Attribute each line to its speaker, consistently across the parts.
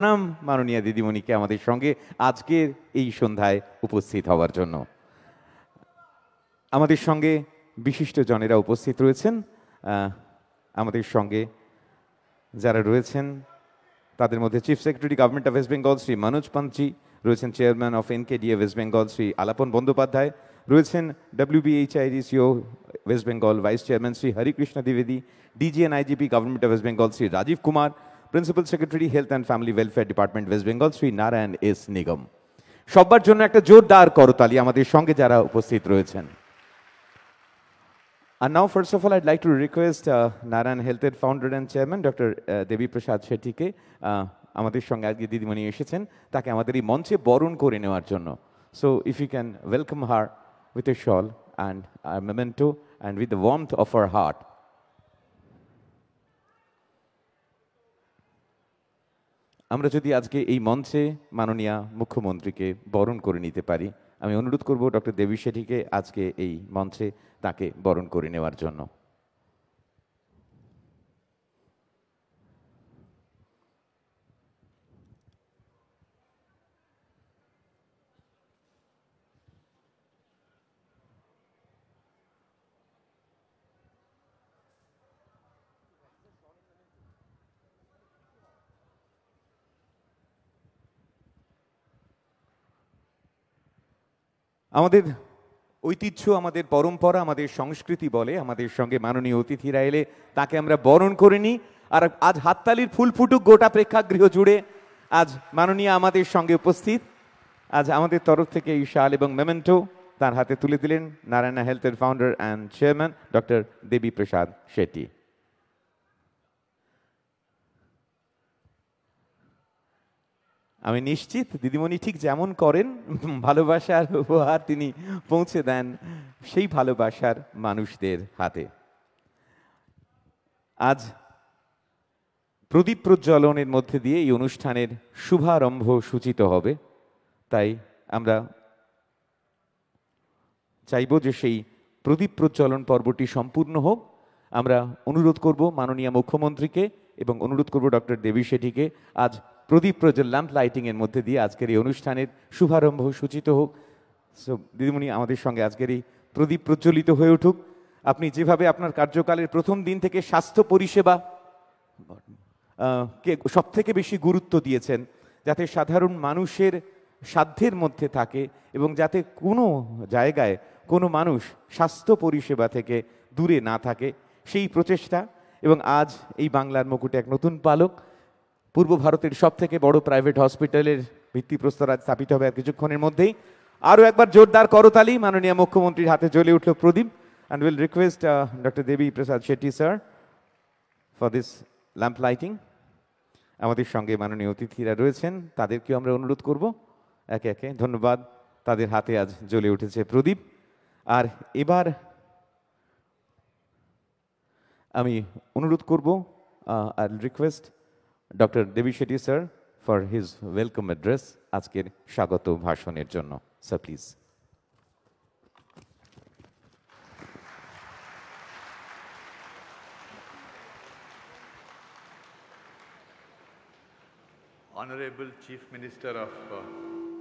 Speaker 1: নাম মাননীয় দিদিমণিকে আমাদের সঙ্গে আজকের এই সন্ধ্যায় উপস্থিত হওয়ার জন্য। আমাদের সঙ্গে বিশিষ্ট জনেরা উপস্থিত রয়েছেন। আমাদের সঙ্গে যারা রয়েছেন তাদের মধ্যে chief secretary government of West Bengal Shri Manoj পান্তজি রয়েছেন, chairman of NKDA West Bengal Shri Alapan Bandyopadhyay রয়েছেন, WBHIDCO West Bengal vice chairman Shri Harikrishna দ্বিবেদী, DG and IGP government of West Bengal Shri Rajib Kumar, principal secretary health and family welfare department West Bengal Shri Narayan S নিগম। সবার জন্য একটা জোরদার করতালি আমাদের সঙ্গে যারা উপস্থিত রয়েছেন। And now, first of all, I'd like to request Narayan Health founder and chairman, Dr. Devi Prasad Shetty ke আমাদের সঙ্গে আজকে দিদিমণি এসেছেন তাকে আমাদের এই মঞ্চে বরণ করে নেওয়ার জন্য। So if you can welcome her with a shawl and a memento and with the warmth of her heart. আমরা যদি আজকে এই মঞ্চে মাননীয় মুখ্যমন্ত্রীকে বরণ করে নিতে পারি, আমি অনুরোধ করব ডক্টর দেবী শেঠিকে আজকে এই মঞ্চে তাকে বরণ করে নেওয়ার জন্য। আমাদের ঐতিহ্য, আমাদের পরম্পরা, আমাদের সংস্কৃতি বলে আমাদের সঙ্গে মাননীয় অতিথিরা এলে তাকে আমরা বরণ করে নিই। আর আজ হাততালির ফুল ফুটুক গোটা প্রেক্ষাগৃহ জুড়ে। আজ মাননীয় আমাদের সঙ্গে উপস্থিত। আজ আমাদের তরফ থেকে এই শাল এবং মেমেন্টো তার হাতে তুলে দিলেন নারায়ণ হেলথের founder and chairman doctor Devi Prasad Shetty. আমি নিশ্চিত দিদিমণি ঠিক যেমন করেন ভালোবাসার উপহার তিনি পৌঁছে দেন সেই ভালোবাসার মানুষদের হাতে। আজ প্রদীপ প্রজ্বলনের মধ্যে দিয়ে এই অনুষ্ঠানের শুভারম্ভ সূচিত হবে। তাই আমরা চাইব যে সেই প্রদীপ প্রজ্বলন পর্বটি সম্পূর্ণ হোক। আমরা অনুরোধ করব মাননীয় মুখ্যমন্ত্রীকে এবং অনুরোধ করব ডক্টর দেবী শেঠিকে আজ প্রদীপ প্রজ্বল ল্যাম্প লাইটিংয়ের মধ্যে দিয়ে আজকের এই অনুষ্ঠানের শুভারম্ভ সূচিত হোক। সো দিদিমণি আমাদের সঙ্গে আজকের এই প্রদীপ প্রজ্বলিত হয়ে উঠুক। আপনি যেভাবে আপনার কার্যকালের প্রথম দিন থেকে স্বাস্থ্য পরিষেবা কে সব থেকে বেশি গুরুত্ব দিয়েছেন, যাতে সাধারণ মানুষের সাধ্যের মধ্যে থাকে এবং যাতে কোনো জায়গায় কোনো মানুষ স্বাস্থ্য পরিষেবা থেকে দূরে না থাকে, সেই প্রচেষ্টা। এবং আজ এই বাংলার মুকুটে এক নতুন পালক, পূর্ব ভারতের সব থেকে বড় প্রাইভেট হসপিটালের ভিত্তিপ্রস্তর আজ স্থাপিত হবে আর কিছুক্ষণের মধ্যেই। আরও একবার জোরদার করতালি মাননীয় মুখ্যমন্ত্রীর হাতে জ্বলে উঠল প্রদীপ। And will request doctor Devi Prasad Shetty sir for this lamp lighting. আমাদের সঙ্গে মাননীয় অতিথিরা রয়েছেন, তাদেরকেও আমরা অনুরোধ করব একে একে। ধন্যবাদ, তাদের হাতে আজ জ্বলে উঠেছে প্রদীপ। আর এবার আমি অনুরোধ করব আর request doctor Devi Shetty sir for his welcome address আজকের স্বাগত ভাষণের জন্য। Sir please.
Speaker 2: Honorable Chief Minister of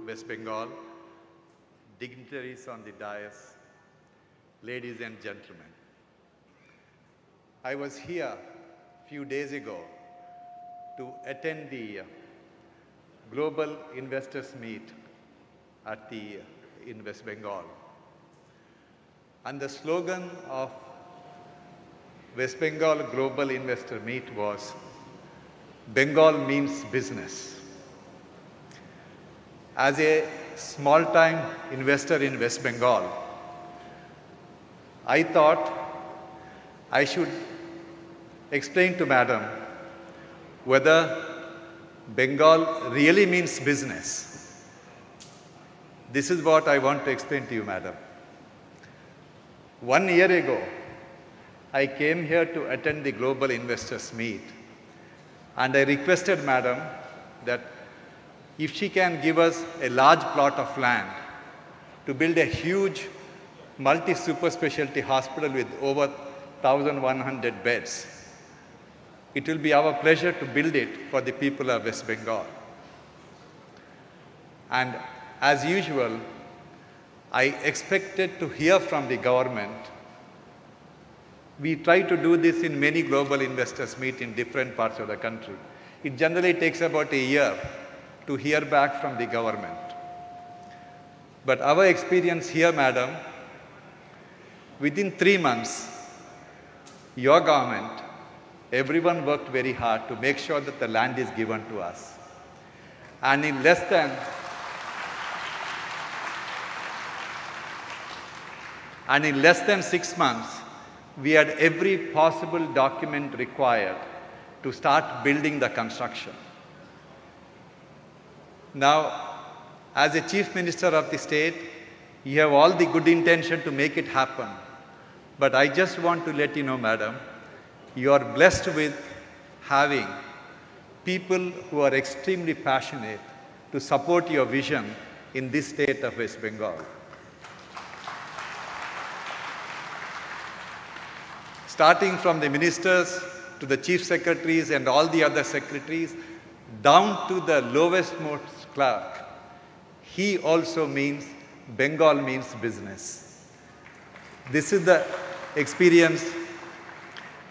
Speaker 2: West Bengal, dignitaries on the dais, ladies and gentlemen. I was here a few days ago to attend the Global Investors Meet in West Bengal. And the slogan of West Bengal Global Investor Meet was, Bengal means business. As a small-time investor in West Bengal, I thought I should explain to Madam whether Bengal really means business. This is what I want to explain to you, Madam. 1 year ago, I came here to attend the Global Investors Meet, and I requested Madam that if she can give us a large plot of land to build a huge multi-super specialty hospital with over 1,100 beds, it will be our pleasure to build it for the people of West Bengal. And as usual, I expected to hear from the government. We try to do this in many global investors meet in different parts of the country. It generally takes about a year to hear back from the government. But our experience here, madam, within 3 months, your government, everyone worked very hard to make sure that the land is given to us. And in less than 6 months, we had every possible document required to start building the construction. Now, as a Chief Minister of the state, you have all the good intention to make it happen. But I just want to let you know, madam, you are blessed with having people who are extremely passionate to support your vision in this state of West Bengal. Starting from the ministers to the chief secretaries and all the other secretaries, down to the lowest most clerk, he also means, Bengal means business. This is the experience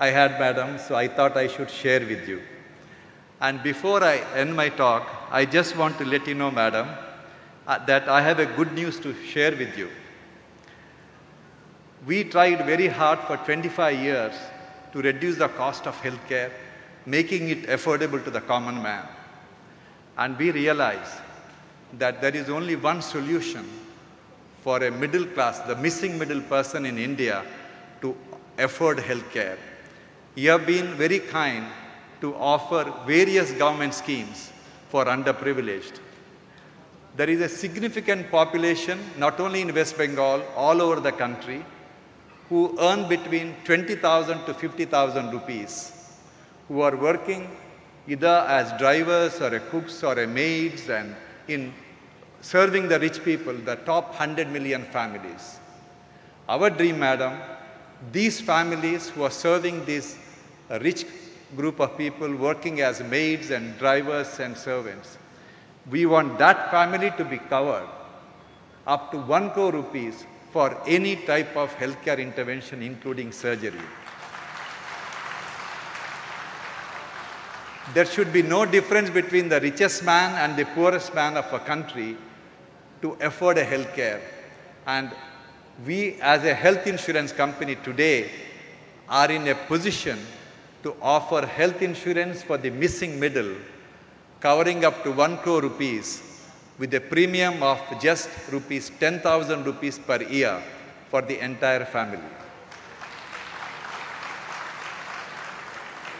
Speaker 2: I had, madam, so I thought I should share with you. And before I end my talk, I just want to let you know, madam, that I have a good news to share with you. We tried very hard for 25 years to reduce the cost of healthcare, making it affordable to the common man. And we realized that there is only one solution for a middle class, the missing middle person in India, to afford healthcare. You have been very kind to offer various government schemes for underprivileged. There is a significant population, not only in West Bengal, all over the country, who earn between 20,000 to 50,000 rupees, who are working either as drivers or cooks or maids and in serving the rich people, the top 100 million families. Our dream, madam, these families who are serving this rich group of people working as maids and drivers and servants, we want that family to be covered up to 1 crore rupees for any type of healthcare intervention, including surgery. There should be no difference between the richest man and the poorest man of a country to afford a healthcare. And we, as a health insurance company today, are in a position to offer health insurance for the missing middle, covering up to 1 crore rupees, with a premium of just 10,000 rupees per year for the entire family.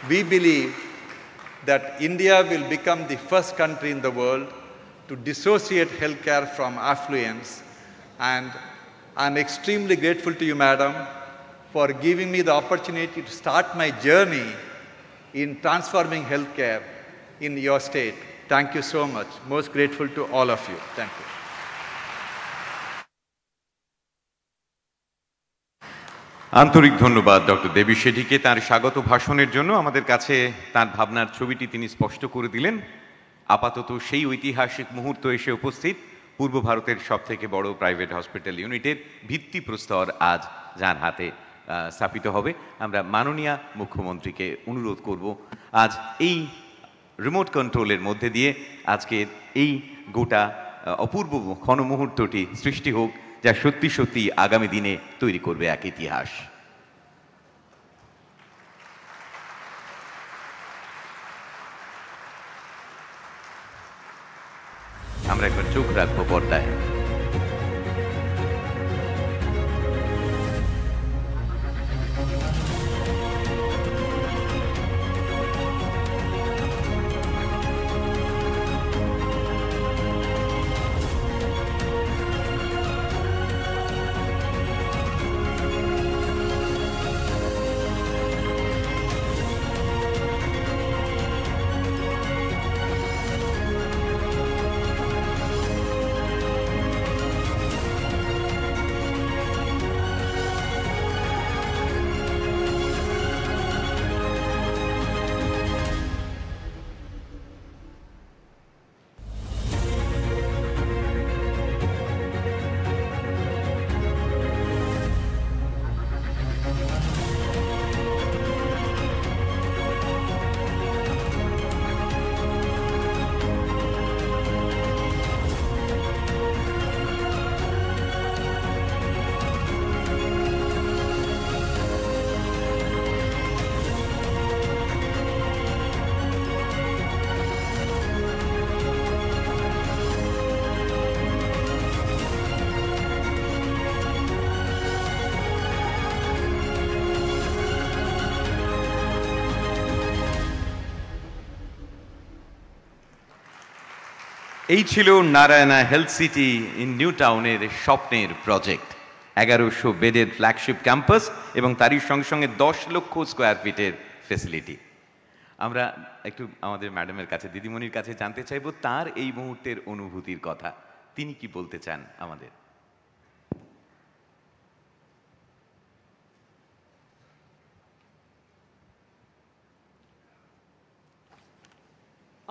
Speaker 2: We believe that India will become the first country in the world to dissociate healthcare from affluence, and I'm extremely grateful to you, madam, for giving me the opportunity to start my journey in transforming healthcare in your state. Thank you so much. Most grateful to all of you. Thank you.
Speaker 1: আন্তরিক ধন্যবাদ doctor দেবী শেঠিকে তার স্বাগত ভাষণের জন্য। আমাদের কাছে তার ভাবনার ছবিটি তিনি স্পষ্ট করে দিলেন। আপাতত সেই ঐতিহাসিক মুহূর্ত এসে উপস্থিত, পূর্ব ভারতের সবথেকে বড় প্রাইভেট হসপিটাল ইউনিটের ভিত্তিপ্রস্তর আজ যার হাতে স্থাপিত হবে। আমরা মাননীয় মুখ্যমন্ত্রীকে অনুরোধ করব আজ এই রিমোট কন্ট্রোলের মধ্যে দিয়ে আজকের এই গোটা অপূর্ব ক্ষণমুহূর্তটি সৃষ্টি হোক, যা সত্যি সত্যি আগামী দিনে তৈরি করবে এক ইতিহাস। আমরা একবার চোখ রাখবো পর্দায়।
Speaker 3: এই ছিল Narayana health city in new টাউনের স্বপ্নের প্রজেক্ট। 1100 বেডের ফ্ল্যাগশিপ ক্যাম্পাস এবং তারই সঙ্গে সঙ্গে 10 লক্ষ স্কোয়ার ফিটের ফেসিলিটি। আমরা একটু আমাদের ম্যাডামের কাছে, দিদিমণির কাছে জানতে চাইব তার এই মুহূর্তের অনুভূতির কথা। তিনি কি বলতে চান আমাদের?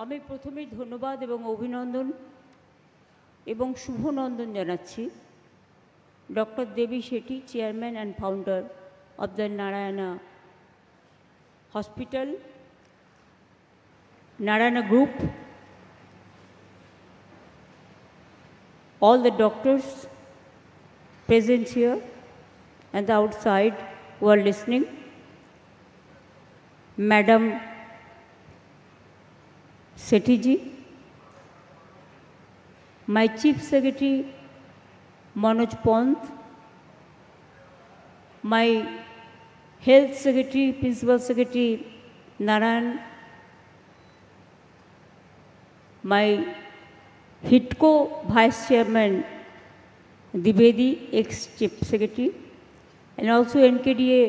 Speaker 4: আমি প্রথমেই ধন্যবাদ এবং অভিনন্দন এবং শুভনন্দন জানাচ্ছি doctor Devi Shetty, chairman and founder of the Narayana hospital, Narayana Group, all the doctors present here and the outside who are listening, Madam Sethi ji, my Chief Secretary Manoj Pant, my Health Secretary, Principal Secretary Narayan, my HITCO Vice Chairman Dibedi, ex-Chief Secretary, and also NKDA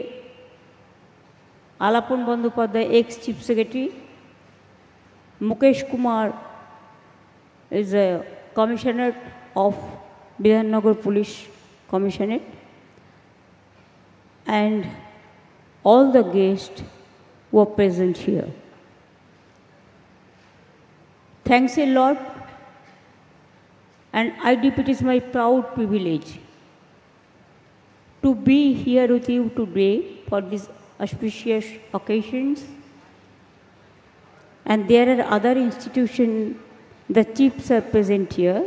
Speaker 4: Alapon Bandyopadhyay, ex-Chief Secretary. Mukesh Kumar is a Commissioner of Bidhannagar Police Commissionerate, and all the guests who are present here. Thanks a lot, and it is my proud privilege to be here with you today for these auspicious occasions. And there are other institutions, the chiefs are present here.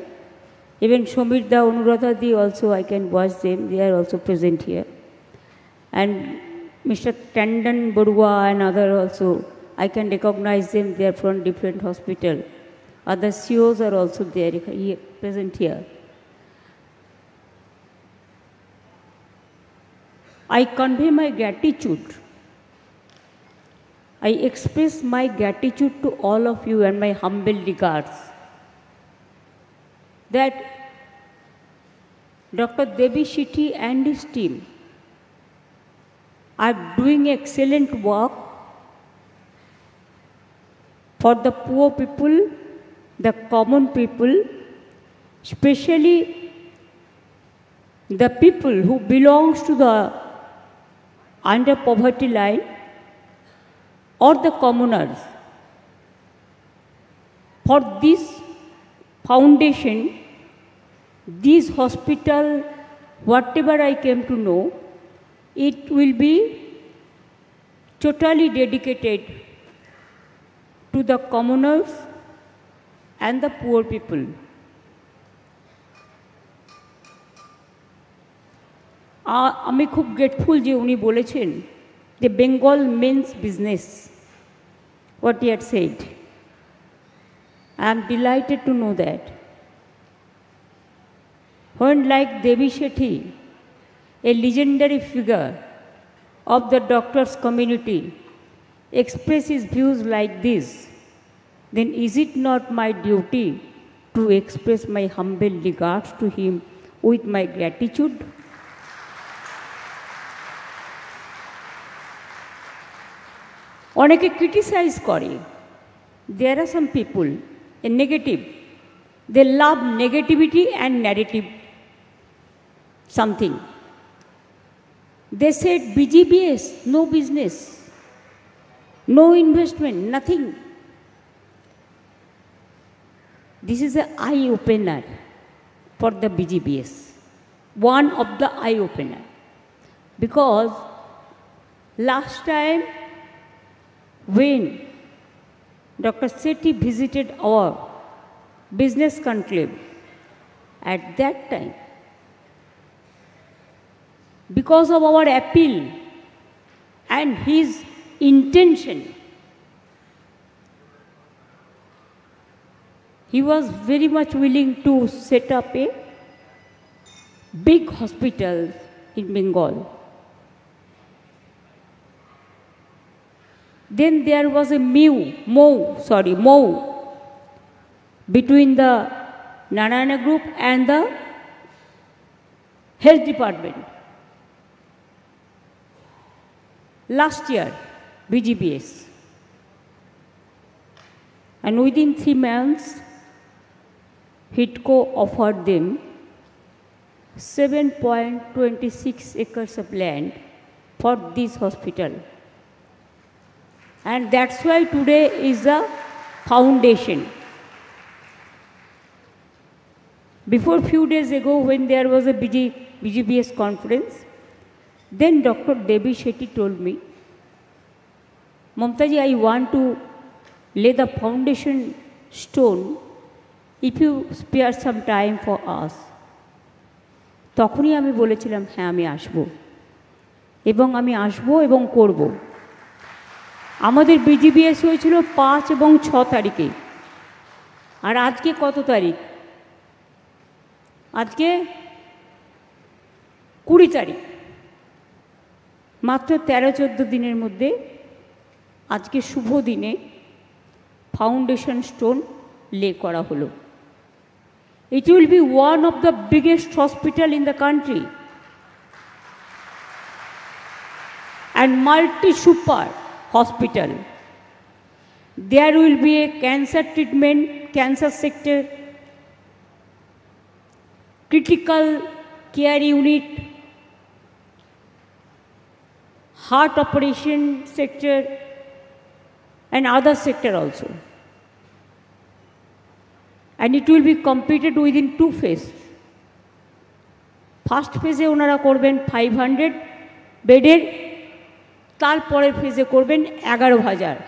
Speaker 4: Even Shomirda, Anuradha Di also, I can watch them, they are also present here. And Mr. Tandon Barua and other also, I can recognize them, they are from different hospital. Other CEOs are also there, present here. I convey my gratitude. I express my gratitude to all of you and my humble regards that Dr. Devi Shetty and his team are doing excellent work for the poor people, the common people, especially the people who belongs to the under poverty line or the commoners. For this foundation, this hospital, whatever I came to know, it will be totally dedicated to the commoners and the poor people. আমি খুব grateful যে উনি বলেছেন যে Bengal means business, what he had said. I am delighted to know that. When like Devi Shetty, a legendary figure of the doctors community, expresses views like this, then is it not my duty to express my humble regards to him with my gratitude? অনেকে criticise করে, there are some people, a negative, they love negativity and narrative something. They said BGBS, no business, no investment, nothing. This is an eye-opener for the BGBS, one of the eye-opener. Because last time when Dr. Shetty visited our business conclave, at that time, because of our appeal and his intention, he was very much willing to set up a big hospital in Bengal. Then there was a MOU, between the Narayana Group and the Health Department. Last year, BGBS. And within 3 months, HIDCO offered them 7.26 acres of land for this hospital. And that's why today is the foundation. Before few days ago, when there was a BGBS conference, then Dr. Devi Shetty told me, Mamtaji, I want to lay the foundation stone if you spare some time for us. তখনই আমি বলেছিলাম হ্যাঁ আমি আসব এবং আমি আসব এবং করব। আমাদের বিজিবিএস হয়েছিল 5 এবং 6 তারিখে, আর আজকে কত তারিখ? আজকে 20 তারিখ। মাত্র 13-14 দিনের মধ্যে আজকে শুভ দিনে ফাউন্ডেশন স্টোন লে করা হলো। It will be one of the biggest hospital in the country and multi-super hospital. There will be a cancer treatment, cancer sector, critical care unit, heart operation sector and other sector also. And it will be completed within 2 phases. First phase ওনারা করবেন 500 বেডের, তারপরের ফেজে করবেন 600।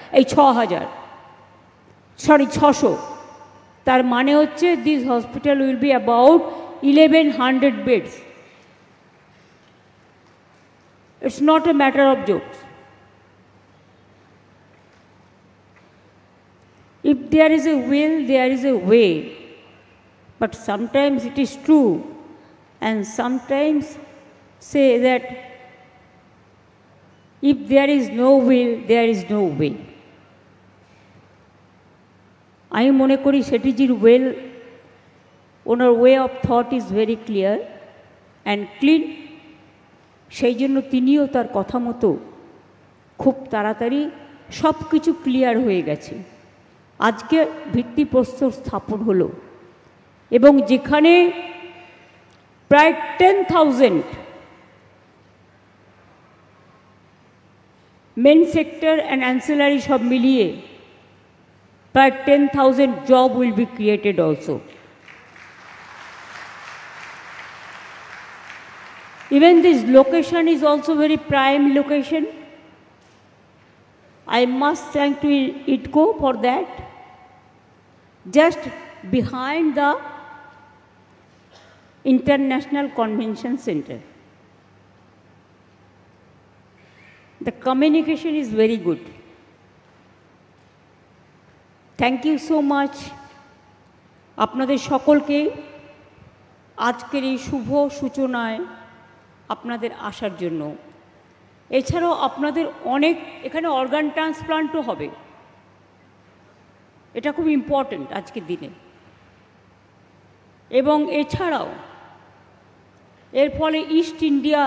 Speaker 4: তার মানে হচ্ছে this hospital will be about 1100 beds. It's not a matter of jokes. If there is a will, there is a way. But sometimes it is true, and sometimes say that if there is no will, there is no way. I mone kori Shettyjir well, onar way of thought is very clear and clean. সেই জন্য তিনিও তার কথা মতো খুব তাড়াতাড়ি সব কিছু ক্লিয়ার হয়ে গেছে। আজকে ভিত্তিপ্রস্তর স্থাপন হলো এবং যেখানে প্রায় 10,000 মেন সেক্টর অ্যান্ড অ্যান্সিলারি সব মিলিয়ে প্রায় 10,000 job will be created also. Even this location is also very prime location. I must thank to IDCO for that. Just behind the International Convention Center. The communication is very good. Thank you so much. আপনাদের সকলকে আজকের এই শুভ সূচনায় আপনাদের আসার জন্য। এছাড়াও আপনাদের অনেক এখানে অর্গান ট্রান্সপ্লান্টও হবে, এটা খুব ইম্পর্ট্যান্ট আজকের দিনে। এবং এছাড়াও এর ফলে ইস্ট ইন্ডিয়া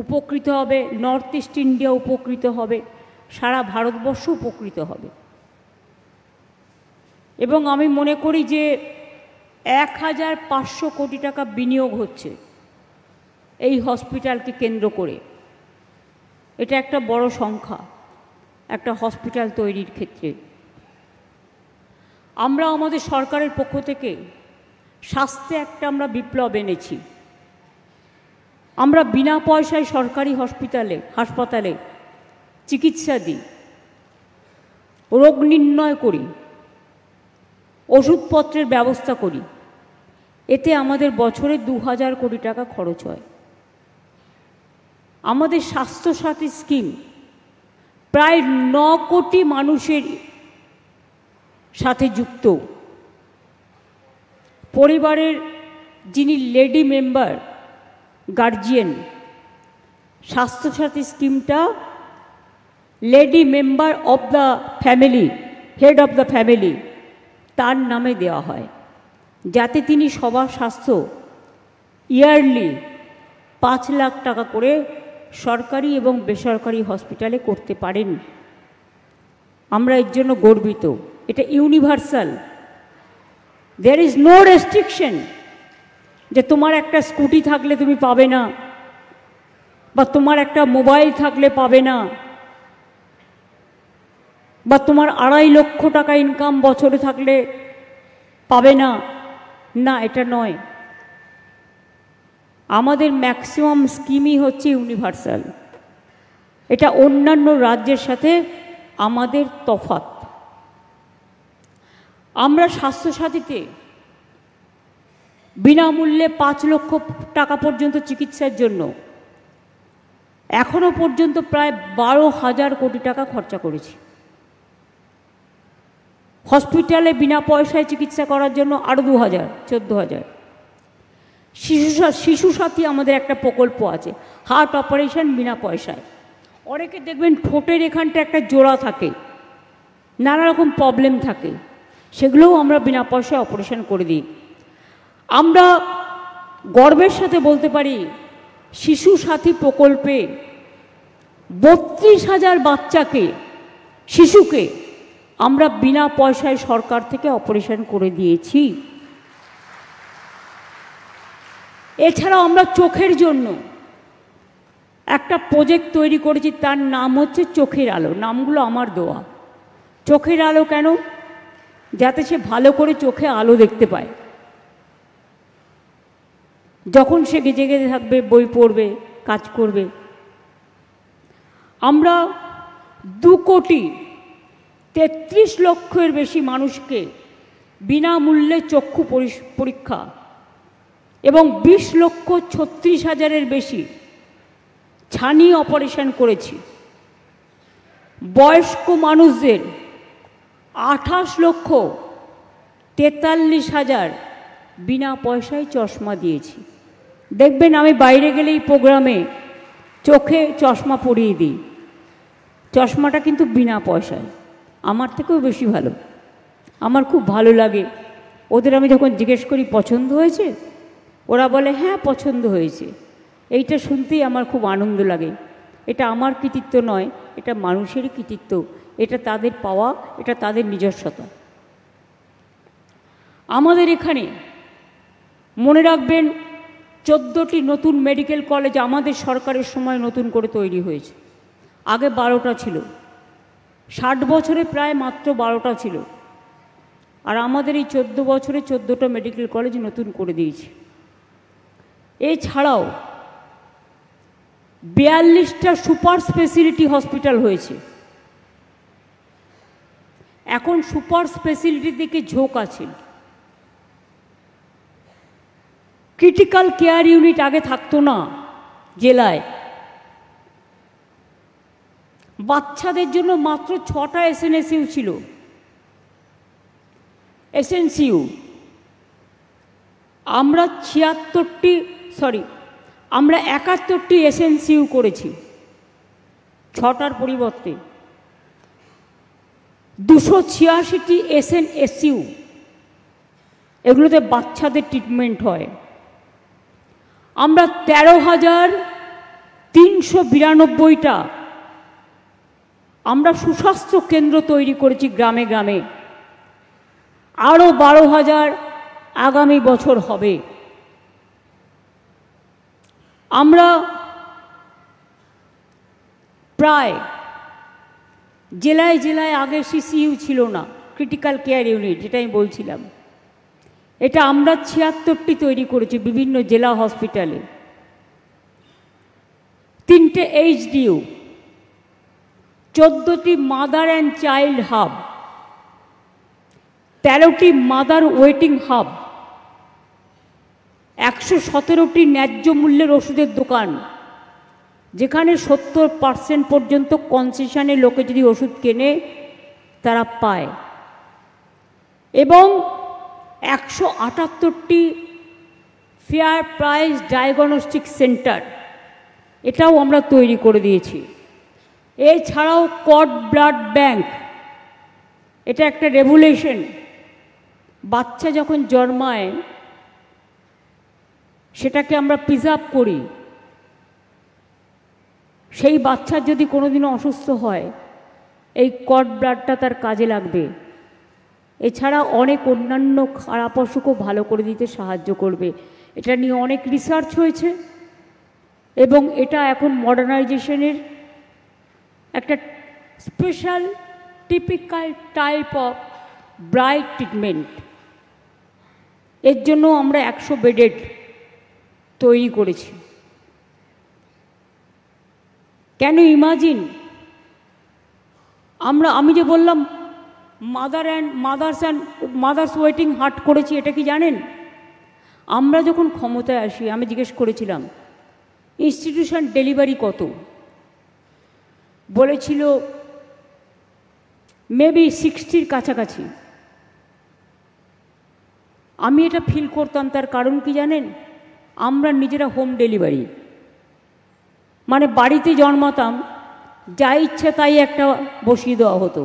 Speaker 4: উপকৃত হবে, নর্থ ইস্ট ইন্ডিয়া উপকৃত হবে, সারা ভারতবর্ষ উপকৃত হবে। এবং আমি মনে করি যে 1,500 কোটি টাকা বিনিয়োগ হচ্ছে এই হসপিটালকে কেন্দ্র করে। এটা একটা বড় সংখ্যা একটা হসপিটাল তৈরির ক্ষেত্রে। আমরা আমাদের সরকারের পক্ষ থেকে স্বাস্থ্যে একটা আমরা বিপ্লব এনেছি। আমরা বিনা পয়সায় সরকারি হাসপাতালে চিকিৎসা দিই, রোগ নির্ণয় করি, ওষুধপত্রের ব্যবস্থা করি। এতে আমাদের বছরে 2,000 কোটি টাকা খরচ হয়। আমাদের স্বাস্থ্যসাথী স্কিম প্রায় 9 কোটি মানুষের সাথে যুক্ত। পরিবারের যিনি লেডি মেম্বার গার্জিয়ান, স্বাস্থ্যসাথী স্কিমটা lady member of the family, head of the family তার নামে দেওয়া হয়, যাতে তিনি সবার স্বাস্থ্য ইয়ারলি 5 লাখ টাকা করে সরকারি এবং বেসরকারি হসপিটালে করতে পারেন। আমরা এর জন্য গর্বিত। এটা universal, there is no restriction যে তোমার একটা স্কুটি থাকলে তুমি পাবে না, বা তোমার একটা মোবাইল থাকলে পাবে না, বা তোমার 2.5 লক্ষ টাকা ইনকাম বছরে থাকলে পাবে না। না, এটা নয়। আমাদের ম্যাক্সিমাম স্কিমই হচ্ছে ইউনিভার্সাল। এটা অন্যান্য রাজ্যের সাথে আমাদের তফাৎ। আমরা স্বাস্থ্যসাথীতে বিনামূল্যে 5 লক্ষ টাকা পর্যন্ত চিকিৎসার জন্য এখনো পর্যন্ত প্রায় 12,000 কোটি টাকা খরচা করেছি। হসপিটালে বিনা পয়সায় চিকিৎসা করার জন্য আরও 2,000, 14,000। শিশু সাথী আমাদের একটা প্রকল্প আছে, হার্ট অপারেশন বিনা পয়সায়। অনেকে দেখবেন ঠোঁটের এখানটা একটা জোড়া থাকে, নানা রকম প্রবলেম থাকে, সেগুলোও আমরা বিনা পয়সায় অপারেশন করে দিই। আমরা গর্বের সাথে বলতে পারি, শিশু সাথী প্রকল্পে 32,000 শিশুকে আমরা বিনা পয়সায় সরকার থেকে অপারেশন করে দিয়েছি। এছাড়াও আমরা চোখের জন্য একটা প্রজেক্ট তৈরি করেছি, তার নাম হচ্ছে চোখের আলো। নামগুলো আমার দেওয়া। চোখের আলো কেন? যাতে সে ভালো করে চোখে আলো দেখতে পায়। যখন সে জেগে থাকবে, বই পড়বে, কাজ করবে। আমরা 2,33 লক্ষের বেশি মানুষকে বিনামূল্যে চক্ষু পরীক্ষা এবং 20,36,000-এর বেশি ছানি অপারেশন করেছি। বয়স্ক মানুষদের 28,43,000 বিনা পয়সায় চশমা দিয়েছি। দেখবেন আমি বাইরে গেলেই প্রোগ্রামে চোখে চশমা পরিয়ে দিই। চশমাটা কিন্তু বিনা পয়সায়, আমার থেকেও বেশি ভালো। আমার খুব ভালো লাগে। ওদের আমি যখন জিজ্ঞেস করি পছন্দ হয়েছে, ওরা বলে হ্যাঁ পছন্দ হয়েছে। এইটা শুনতেই আমার খুব আনন্দ লাগে। এটা আমার কৃতিত্ব নয়, এটা মানুষেরই কৃতিত্ব। এটা তাদের পাওয়া, এটা তাদের নিজস্বতা। আমাদের এখানে মনে রাখবেন 14টি নতুন মেডিকেল কলেজ আমাদের সরকারের সময় নতুন করে তৈরি হয়েছে। আগে 12টা ছিল। 60 বছরে প্রায় মাত্র 12টা ছিল। আর আমাদের এই 14 বছরে 14টা মেডিকেল কলেজ নতুন করে দিয়েছে। এছাড়াও 42টা সুপার স্পেশালিটি হসপিটাল হয়েছে। এখন সুপার স্পেশালিটি থেকে ঝোঁক আছে। ক্রিটিক্যাল কেয়ার ইউনিট আগে থাকতো না জেলায়। বাচ্চাদের জন্য মাত্র 6টা এসএনএসইউ ছিল, এসএনসিইউ। আমরা 71টি এসএনসিইউ করেছি 6টার পরিবর্তে। 286টি এসএনএসইউ, এগুলোতে বাচ্চাদের ট্রিটমেন্ট হয়। আমরা 13,392টা আমরা সুস্বাস্থ্য কেন্দ্র তৈরি করেছি গ্রামে গ্রামে। আরও 12,000 আগামী বছর হবে। আমরা প্রায় জেলায় জেলায় আগে সিসিইউ ছিল না, ক্রিটিক্যাল কেয়ার ইউনিট, যেটা আমি বলছিলাম। এটা আমরা 76টি তৈরি করেছি বিভিন্ন জেলা হসপিটালে। 3টে এইচডিইউ, 14টি মাদার অ্যান্ড চাইল্ড হাব, 13টি মাদার ওয়েটিং হাব, 117টি ন্যায্য মূল্যের ওষুধের দোকান, যেখানে 70% পর্যন্ত কনসেশনে লোকে যদি ওষুধ কেনে তারা পায়, এবং 178টি ফেয়ার প্রাইস ডায়াগনস্টিক সেন্টার, এটাও আমরা তৈরি করে দিয়েছি। এছাড়াও কড ব্লাড ব্যাংক, এটা একটা রেগুলেশন, বাচ্চা যখন জন্মায় সেটাকে আমরা প্রিজার্ভ করি, সেই বাচ্চার যদি কোনোদিনও অসুস্থ হয় এই কর্ড ব্লাডটা তার কাজে লাগবে। এছাড়া অনেক অন্যান্য খারাপ অসুখও ভালো করে দিতে সাহায্য করবে। এটা নিয়ে অনেক রিসার্চ হয়েছে এবং এটা এখন মডার্নাইজেশনের একটা special typical type of bright treatment. এর জন্য আমরা 100 বেডেড তৈরি করেছি। কেন ইমাজিন, আমি যে বললাম মাদার্স ওয়েটিং হার্ট করেছি, এটা কি জানেন? আমরা যখন ক্ষমতায় আসি আমি জিজ্ঞেস করেছিলাম ইনস্টিটিউশন ডেলিভারি কত, বলেছিল মেবি 60-র কাছাকাছি। আমি এটা ফিল করতাম, তার কারণ কি জানেন? আমরা নিজেরা হোম ডেলিভারি, মানে বাড়িতে জন্মাতাম, যা ইচ্ছে তাই একটা বসিয়ে দেওয়া হতো,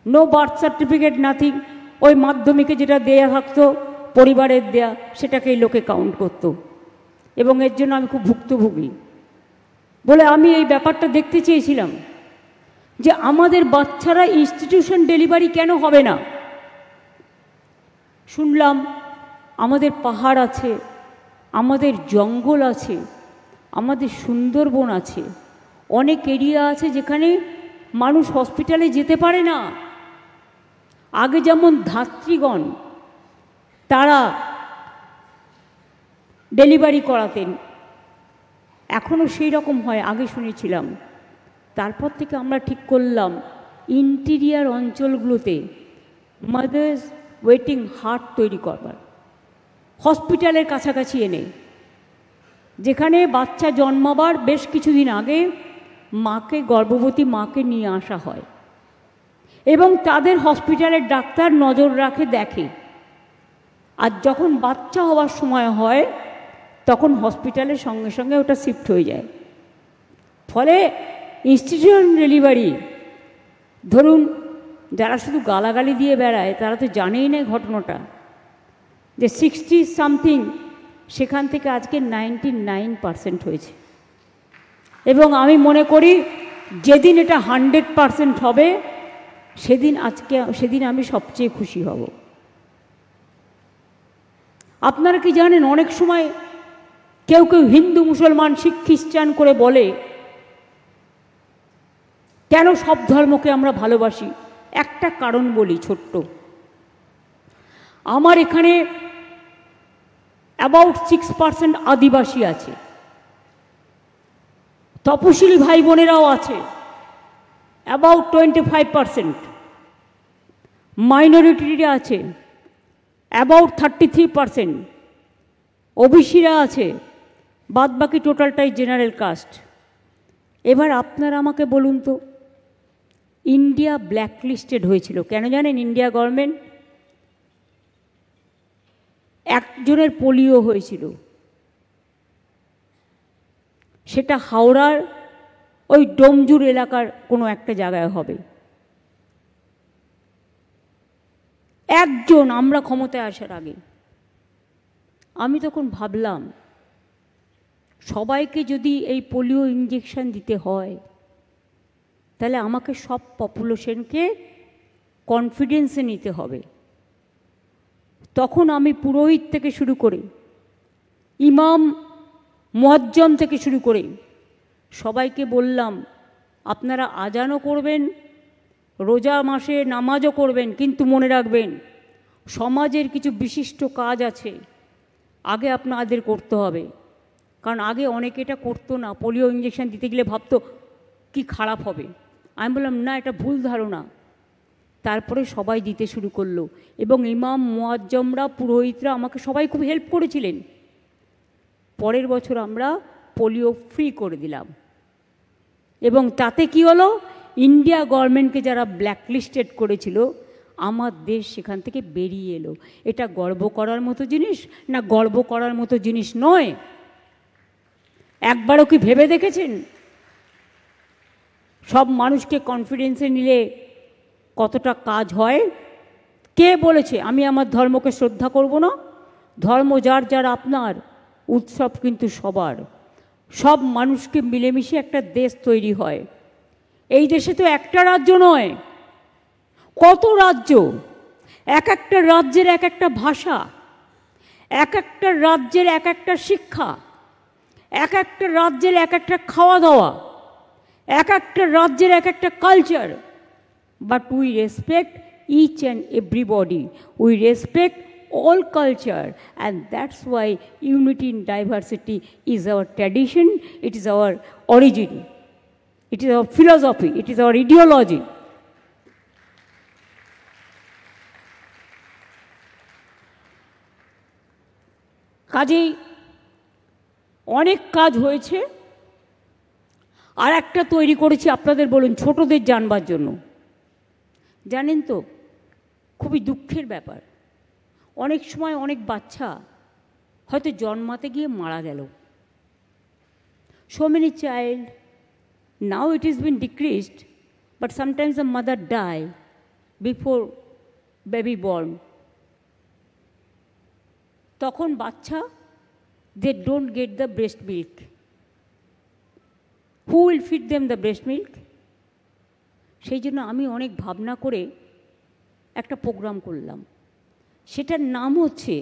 Speaker 4: নো বার্থ সার্টিফিকেট, নাথিং। ওই মাধ্যমিকে যেটা দেয়া থাকতো পরিবারের দেয়া, সেটাকেই লোকে কাউন্ট করতো এবং এর জন্য আমি খুব ভুক্তভোগী বলে আমি এই ব্যাপারটা দেখতে চেয়েছিলাম যে আমাদের বাচ্চারা ইনস্টিটিউশন ডেলিভারি কেন হবে না। শুনলাম আমাদের পাহাড় আছে, আমাদের জঙ্গল আছে, আমাদের সুন্দরবন আছে, অনেক এরিয়া আছে যেখানে মানুষ হসপিটালে যেতে পারে না। আগে যেমন ধাত্রীগণ তারা ডেলিভারি করাতেন, এখনও সেই রকম হয়, আগে শুনেছিলাম। তারপর থেকে আমরা ঠিক করলাম ইন্টিরিয়ার অঞ্চলগুলোতে মাদার্স ওয়েটিং হার্ট তৈরি করবার, হসপিটালের কাছাকাছি এনে, যেখানে বাচ্চা জন্মাবার বেশ কিছুদিন আগে গর্ভবতী মাকে নিয়ে আসা হয় এবং তাদের হসপিটালের ডাক্তার নজর রাখে, দেখে। আর যখন বাচ্চা হওয়ার সময় হয় তখন হসপিটালের সঙ্গে সঙ্গে ওটা শিফট হয়ে যায়। ফলে ইনস্টিটিউশন ডেলিভারি, ধরুন যারা শুধু গালাগালি দিয়ে বেড়ায় তারা তো জানেই না ঘটনাটা, যে 60 সেখান থেকে আজকে 99% হয়েছে। এবং আমি মনে করি যেদিন এটা 100% হবে সেদিন আমি সবচেয়ে খুশি হব। আপনারা কি জানেন, অনেক সময় কেউ হিন্দু, মুসলমান, শিখ, খ্রিস্টান করে বলে কেন সব ধর্মকে আমরা ভালোবাসি। একটা কারণ বলি ছোট্ট, আমার এখানে অ্যাবাউট 6% আদিবাসী আছে, তপশিলি ভাই বোনেরাও আছে অ্যাবাউট 25%, মাইনরিটিরা আছে অ্যাবাউট 33%, ওবিসিরা আছে, বাদ বাকি টোটালটাই জেনারেল কাস্ট। এবার আপনারা আমাকে বলুন তো, ইন্ডিয়া ব্ল্যাকলিস্টেড হয়েছিল কেন জানেন? ইন্ডিয়া গভর্নমেন্ট, একজনের পোলিও হয়েছিল, সেটা হাওড়ার ওই ডোমজুর এলাকার কোনো একটা জায়গায় হবে। একজন, আমরা ক্ষমতায় আসার আগে আমি তখন ভাবলাম সবাইকে যদি এই পোলিও ইঞ্জেকশন দিতে হয় তাহলে আমাকে সব পপুলেশনকে কনফিডেন্সে নিতে হবে। তখন আমি পুরোহিত থেকে শুরু করে ইমাম, মুয়াজ্জম থেকে শুরু করে সবাইকে বললাম আপনারা আজানও করবেন, রোজা মাসে নামাজও করবেন, কিন্তু মনে রাখবেন সমাজের কিছু বিশিষ্ট কাজ আছে আগে আপনাদের করতে হবে। কারণ আগে অনেকে এটা করতো না, পোলিও ইঞ্জেকশন দিতে গেলে ভাবতো কি খারাপ হবে। আমি বললাম না, এটা ভুল ধারণা। তারপরে সবাই দিতে শুরু করলো এবং ইমাম, মুয়াজ্জমরা, পুরোহিতরা আমাকে সবাই খুব হেল্প করেছিলেন। পরের বছর আমরা পোলিও ফ্রি করে দিলাম এবং তাতে কি হলো, ইন্ডিয়া গভর্নমেন্টকে যারা ব্ল্যাকলিস্টেড করেছিল আমার দেশ সেখান থেকে বেরিয়ে এলো। এটা গর্ব করার মতো জিনিস না গর্ব করার মতো জিনিস নয়? একবারও কি ভেবে দেখেছেন সব মানুষকে কনফিডেন্সে নিলে কতটা কাজ হয়? কে বলেছে আমি আমার ধর্মকে শ্রদ্ধা করব না? ধর্ম যার যার আপনার, উৎসব কিন্তু সবার। সব মানুষকে মিলেমিশে একটা দেশ তৈরি হয়। এই দেশে তো একটা রাজ্য নয়, কত রাজ্য, এক একটা রাজ্যের এক একটা ভাষা, এক একটা রাজ্যের এক একটা শিক্ষা, এক একটা রাজ্যের এক একটা খাওয়া দাওয়া, এক একটা রাজ্যের এক একটা culture. But we respect each and everybody, we respect all culture, and that's why unity in diversity is our tradition, it is our origin, it is our philosophy, it is our ideology. কাজেই অনেক কাজ হয়েছে, আর একটা তৈরি করেছি আপনাদের বলুন ছোটদের জানবার জন্য। জানেন তো খুবই দুঃখের ব্যাপার, অনেক সময় অনেক বাচ্চা হয়তো জন্মাতে গিয়ে মারা গেল। So many child, now it has been decreased, but sometimes the mother die before baby born. তখন বাচ্চা, they don't get the breast milk. Who will feed them the breast milk? সেই জন্য আমি অনেক ভাবনা করে একটা প্রোগ্রাম করলাম, সেটার নাম হচ্ছে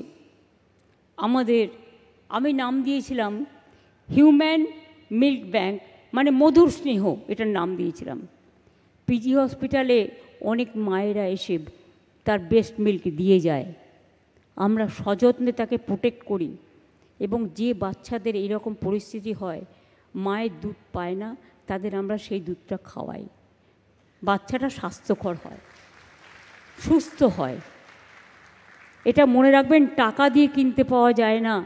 Speaker 4: আমি নাম দিয়েছিলাম হিউম্যান মিল্ক ব্যাংক, মানে মধুর স্নেহ, এটার নাম দিয়েছিলাম। পিজি হসপিটালে অনেক মায়েরা এসে তার ব্রেস্ট মিল্ক দিয়ে যায়, আমরা সযত্নে তাকে প্রোটেক্ট করি, এবং যে বাচ্চাদের এইরকম পরিস্থিতি হয় মায়ের দুধ পায় না, তাদের আমরা সেই দুধটা খাওয়াই, বাচ্চাটা স্বাস্থ্যকর হয়, সুস্থ হয়। এটা মনে রাখবেন, টাকা দিয়ে কিনতে পাওয়া যায় না,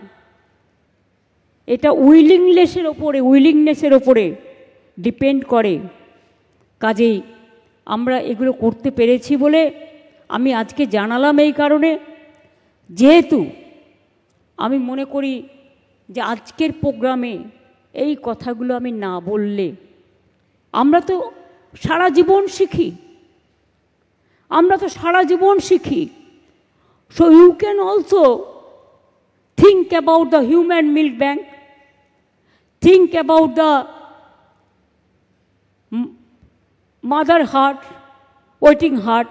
Speaker 4: এটা উইলিংনেসের ওপরে ডিপেন্ড করে। কাজেই আমরা এগুলো করতে পেরেছি বলে আমি আজকে জানালাম, এই কারণে যেহেতু আমি মনে করি যে আজকের প্রোগ্রামে এই কথাগুলো আমি না বললে, আমরা তো সারা জীবন শিখি, So you can also think about the human milk bank, think about the mother heart, waiting heart,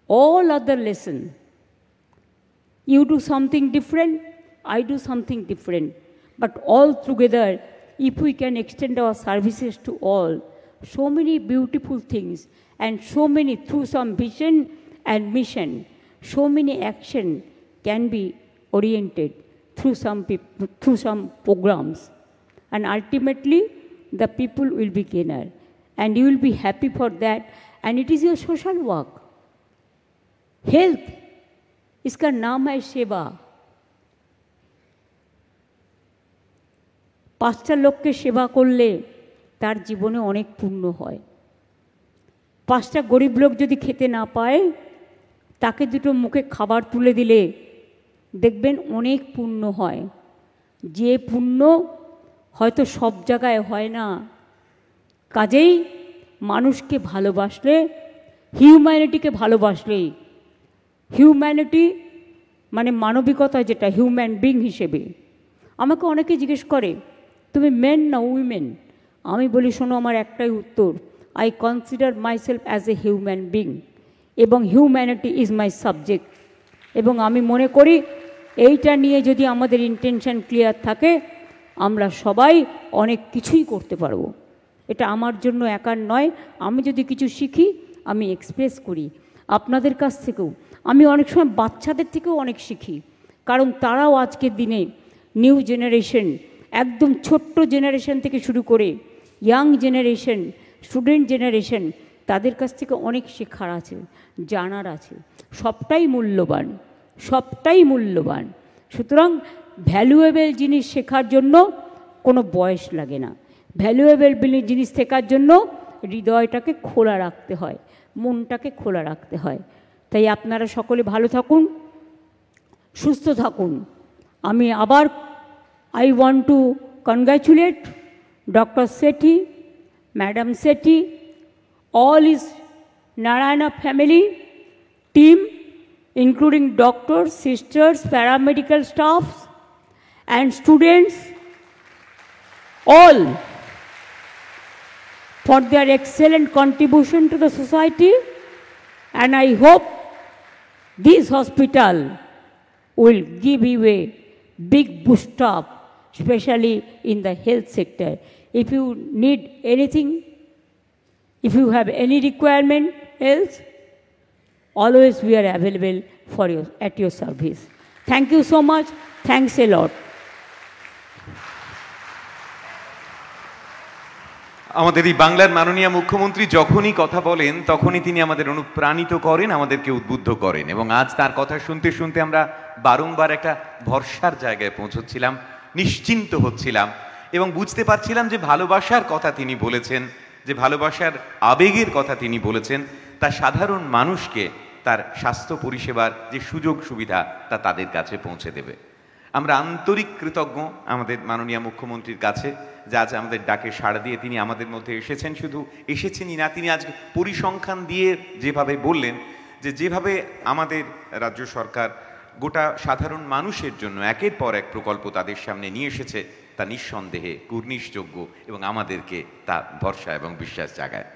Speaker 4: all other lesson. You do something different, I do something different, but all together, if we can extend our services to all, so many beautiful things, and so many through some vision and mission, so many action can be oriented through some programs, and ultimately the people will be gainer, and you will be happy for that, and it is your social work. Health, इसका नाम है सेवा। 5টা লোককে সেবা করলে তার জীবনে অনেক পুণ্য হয়। 5টা গরিব লোক যদি খেতে না পায়, তাকে দুটো মুখে খাবার তুলে দিলে দেখবেন অনেক পুণ্য হয়, যে পুণ্য হয়তো সব জায়গায় হয় না। কাজেই মানুষকে ভালোবাসলে, হিউম্যানিটিকে ভালোবাসলেই, হিউম্যানিটি মানে মানবিকতা, যেটা হিউম্যান বিং হিসেবে। আমাকে অনেকে জিজ্ঞেস করে তুমি মেন না উইমেন, আমি বলি শোনো, আমার একটাই উত্তর, I consider myself as a human being, এবং হিউম্যানিটি ইজ মাই সাবজেক্ট। এবং আমি মনে করি এইটা নিয়ে যদি আমাদের ইন্টেনশন ক্লিয়ার থাকে, আমরা সবাই অনেক কিছুই করতে পারবো। এটা আমার জন্য একার নয়, আমি যদি কিছু শিখি আমি এক্সপ্রেস করি আপনাদের কাছ থেকেও। আমি অনেক সময় বাচ্চাদের থেকেও অনেক শিখি, কারণ তারাও আজকের দিনে নিউ জেনারেশন, একদম ছোট্ট জেনারেশন থেকে শুরু করে ইয়াং জেনারেশন, স্টুডেন্ট জেনারেশন, তাদের কাছ থেকে অনেক শেখার আছে, জানার আছে। সবটাই মূল্যবান, সবটাই মূল্যবান। সুতরাং ভ্যালুয়েবল জিনিস শেখার জন্য কোনো বয়স লাগে না, ভ্যালুয়েবল জিনিস শেখার জন্য হৃদয়টাকে খোলা রাখতে হয়, মনটাকে খোলা রাখতে হয়। তাই আপনারা সকলে ভালো থাকুন, সুস্থ থাকুন। আমি আবার I want to congratulate Dr. Sethi, Madam Sethi, all his Narayana family, team, including doctors, sisters, paramedical staffs, and students, all for their excellent contribution to the society, and I hope this hospital will give you a big boost up, especially in the health sector. If you need anything, if you have any requirement else, always we are available for you, at your service. Thank you so much. Thanks a lot.
Speaker 3: আমাদের এই বাংলার মাননীয় মুখ্যমন্ত্রী যখনই কথা বলেন তখনই তিনি আমাদের অনুপ্রাণিত করেন, আমাদেরকে উদ্বুদ্ধ করেন, এবং আজ তার কথা শুনতে শুনতে আমরা বারংবার একটা ভরসার জায়গায় পৌঁছচ্ছিলাম, নিশ্চিন্ত হচ্ছিলাম এবং বুঝতে পারছিলাম যে ভালোবাসার কথা তিনি বলেছেন, যে ভালোবাসার আবেগের কথা তিনি বলেছেন, তা সাধারণ মানুষকে তার স্বাস্থ্য পরিষেবার যে সুযোগ সুবিধা তা তাদের কাছে পৌঁছে দেবে। আমরা আন্তরিক কৃতজ্ঞ আমাদের মাননীয় মুখ্যমন্ত্রীর কাছে, যে আজ আমাদের ডাকে সাড়া দিয়ে তিনি আমাদের মধ্যে এসেছেন। শুধু এসেছেনই না, তিনি আজ পরিসংখ্যান দিয়ে যেভাবে বললেন যে যেভাবে আমাদের রাজ্য সরকার গোটা সাধারণ মানুষের জন্য একের পর এক প্রকল্প তাদের সামনে নিয়ে এসেছে, তা নিঃসন্দেহে কুর্নিশযোগ্য এবং আমাদেরকে তা ভরসা এবং বিশ্বাস জাগায়।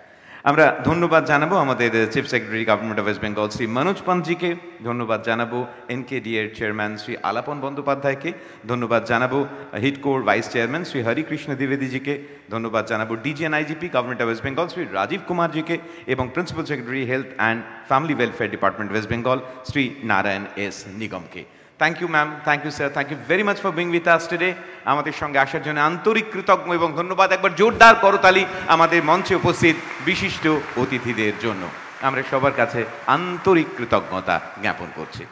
Speaker 3: আমরা ধন্যবাদ জানাবো আমাদের chief secretary government of West Bengal Shri Manoj পান্তজিকে, ধন্যবাদ জানাবো এনকেডি এর চেয়ারম্যান শ্রী আলাপন বন্দ্যোপাধ্যায়কে, ধন্যবাদ জানাবো হিডকোর ভাইস চেয়ারম্যান শ্রী হরিকৃষ্ণ দ্বিবেদীজিকে, ধন্যবাদ জানাবো DG and IGP government of West Bengal Shri Rajeev কুমারজিকে এবং principal secretary health and family welfare department West Bengal Shri Narayan S নিগমকে। Thank you ma'am, thank you sir, thank you very much for being with us today. আমাদের সঙ্গে আসার জন্য আন্তরিক কৃতজ্ঞ এবং ধন্যবাদ। একবার জোরদার করতালি আমাদের মঞ্চে উপস্থিত বিশিষ্ট অতিথিদের জন্য। আমরা সবার কাছে আন্তরিক কৃতজ্ঞতা জ্ঞাপন করছি।